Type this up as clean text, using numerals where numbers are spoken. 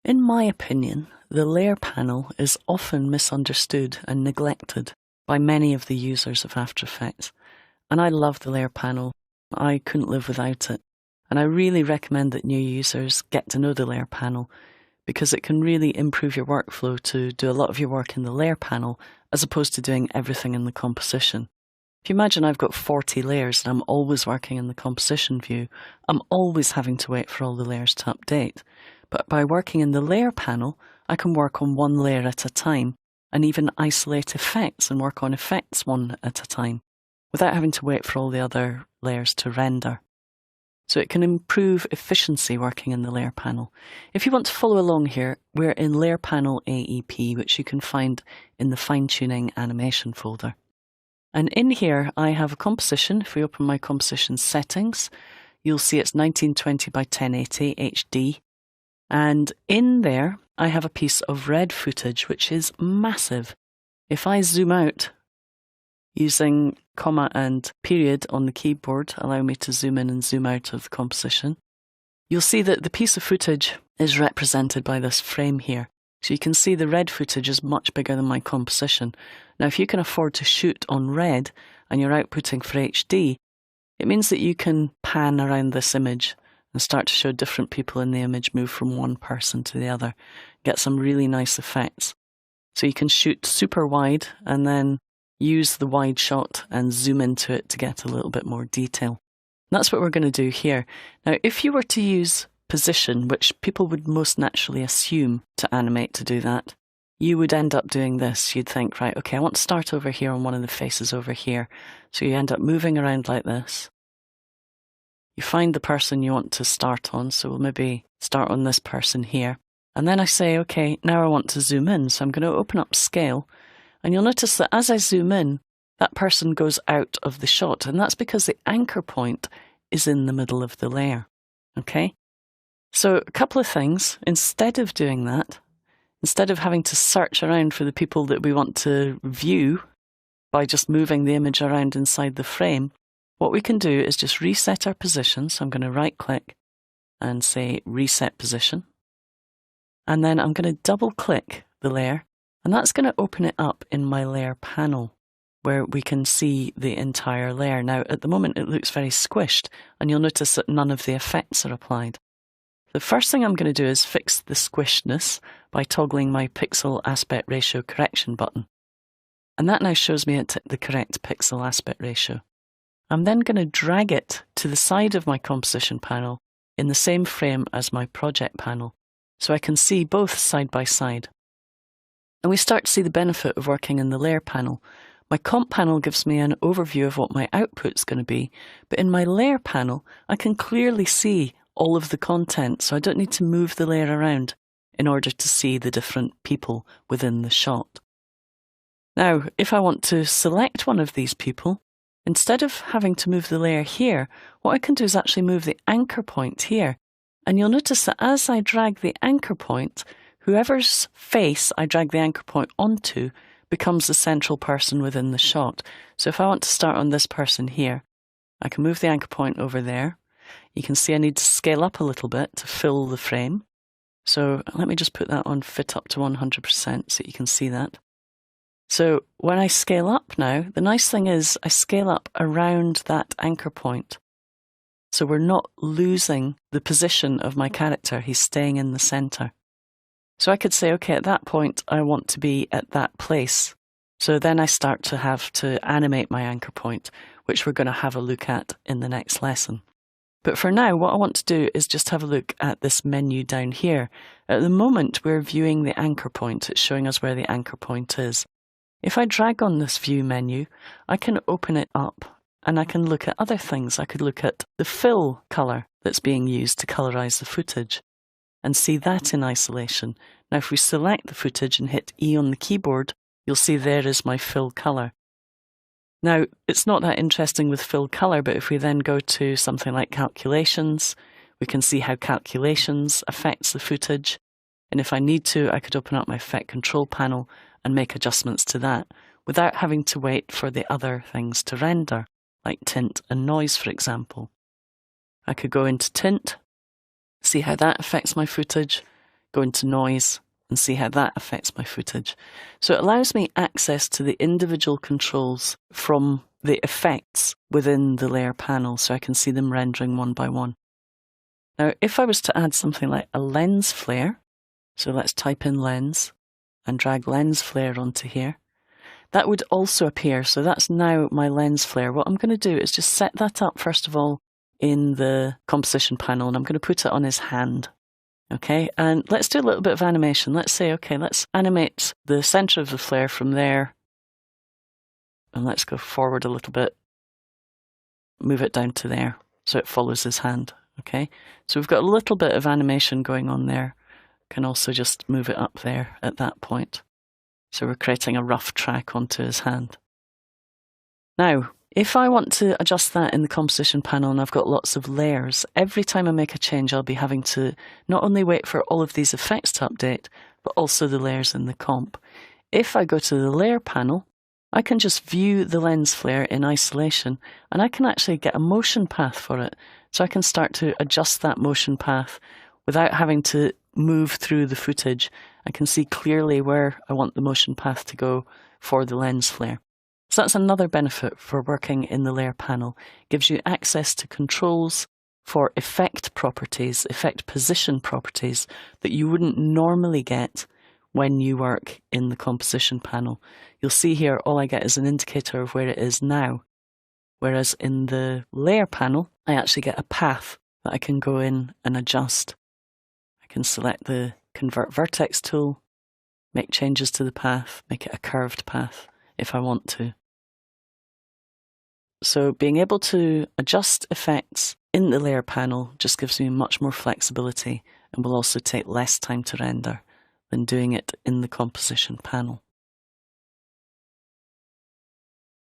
In my opinion, the layer panel is often misunderstood and neglected by many of the users of After Effects. And I love the layer panel. I couldn't live without it. And I really recommend that new users get to know the layer panel because it can really improve your workflow to do a lot of your work in the layer panel as opposed to doing everything in the composition. If you imagine I've got 40 layers and I'm always working in the composition view, I'm always having to wait for all the layers to update. But by working in the layer panel, I can work on one layer at a time and even isolate effects and work on effects one at a time without having to wait for all the other layers to render. So it can improve efficiency working in the layer panel. If you want to follow along here, we're in Layer Panel AEP, which you can find in the Fine-Tuning Animation folder. And in here, I have a composition. If we open my composition settings, you'll see it's 1920 by 1080 HD. And in there, I have a piece of red footage, which is massive. If I zoom out, using comma and period on the keyboard, allow me to zoom in and zoom out of the composition, you'll see that the piece of footage is represented by this frame here. So you can see the red footage is much bigger than my composition. Now, if you can afford to shoot on red and you're outputting for HD, it means that you can pan around this image and start to show different people in the image move from one person to the other, get some really nice effects. So you can shoot super wide and then use the wide shot and zoom into it to get a little bit more detail. And that's what we're going to do here. Now, if you were to use position, which people would most naturally assume to animate to do that, you would end up doing this. You'd think, right, okay, I want to start over here on one of the faces over here. So you end up moving around like this. You find the person you want to start on. So we'll maybe start on this person here. And then I say, okay, now I want to zoom in. So I'm going to open up scale. And you'll notice that as I zoom in, that person goes out of the shot. And that's because the anchor point is in the middle of the layer. Okay? So a couple of things. Instead of doing that, instead of having to search around for the people that we want to view by just moving the image around inside the frame, what we can do is just reset our position. So I'm going to right click and say reset position. And then I'm going to double click the layer. And that's going to open it up in my layer panel where we can see the entire layer. Now, at the moment, it looks very squished, and you'll notice that none of the effects are applied. The first thing I'm going to do is fix the squishness by toggling my pixel aspect ratio correction button. And that now shows me at the correct pixel aspect ratio. I'm then going to drag it to the side of my composition panel in the same frame as my project panel, so I can see both side by side. And we start to see the benefit of working in the layer panel. My comp panel gives me an overview of what my output's going to be, but in my layer panel, I can clearly see all of the content, so I don't need to move the layer around in order to see the different people within the shot. Now, if I want to select one of these people, instead of having to move the layer here, what I can do is actually move the anchor point here. And you'll notice that as I drag the anchor point, whoever's face I drag the anchor point onto becomes the central person within the shot. So if I want to start on this person here, I can move the anchor point over there. You can see I need to scale up a little bit to fill the frame. So let me just put that on fit up to 100% so you can see that. So when I scale up now, the nice thing is I scale up around that anchor point. So we're not losing the position of my character. He's staying in the center. So I could say, okay, at that point, I want to be at that place. So then I start to have to animate my anchor point, which we're going to have a look at in the next lesson. But for now, what I want to do is just have a look at this menu down here. At the moment, we're viewing the anchor point. It's showing us where the anchor point is. If I drag on this view menu, I can open it up and I can look at other things. I could look at the fill color that's being used to colorize the footage and see that in isolation. Now, if we select the footage and hit E on the keyboard, you'll see there is my fill color. Now, it's not that interesting with fill color, but if we then go to something like calculations, we can see how calculations affects the footage. And if I need to, I could open up my effect control panel and make adjustments to that without having to wait for the other things to render, like tint and noise, for example. I could go into tint, see how that affects my footage, go into noise and see how that affects my footage. So it allows me access to the individual controls from the effects within the layer panel, so I can see them rendering one by one. Now, if I was to add something like a lens flare, so let's type in lens and drag lens flare onto here, that would also appear. So that's now my lens flare. What I'm going to do is just set that up first of all in the composition panel, and I'm going to put it on his hand. Okay, and let's do a little bit of animation. Let's say, okay, let's animate the center of the flare from there, and let's go forward a little bit, move it down to there so it follows his hand. Okay, so we've got a little bit of animation going on there. Can also just move it up there at that point. So we're creating a rough track onto his hand. Now, if I want to adjust that in the composition panel and I've got lots of layers, every time I make a change, I'll be having to not only wait for all of these effects to update, but also the layers in the comp. If I go to the layer panel, I can just view the lens flare in isolation, and I can actually get a motion path for it. So I can start to adjust that motion path without having to move through the footage. I can see clearly where I want the motion path to go for the lens flare. So that's another benefit for working in the layer panel. It gives you access to controls for effect properties, effect position properties that you wouldn't normally get when you work in the composition panel. You'll see here all I get is an indicator of where it is now, whereas in the layer panel I actually get a path that I can go in and adjust. I can select the Convert Vertex tool, make changes to the path, make it a curved path if I want to. So being able to adjust effects in the layer panel just gives me much more flexibility and will also take less time to render than doing it in the composition panel.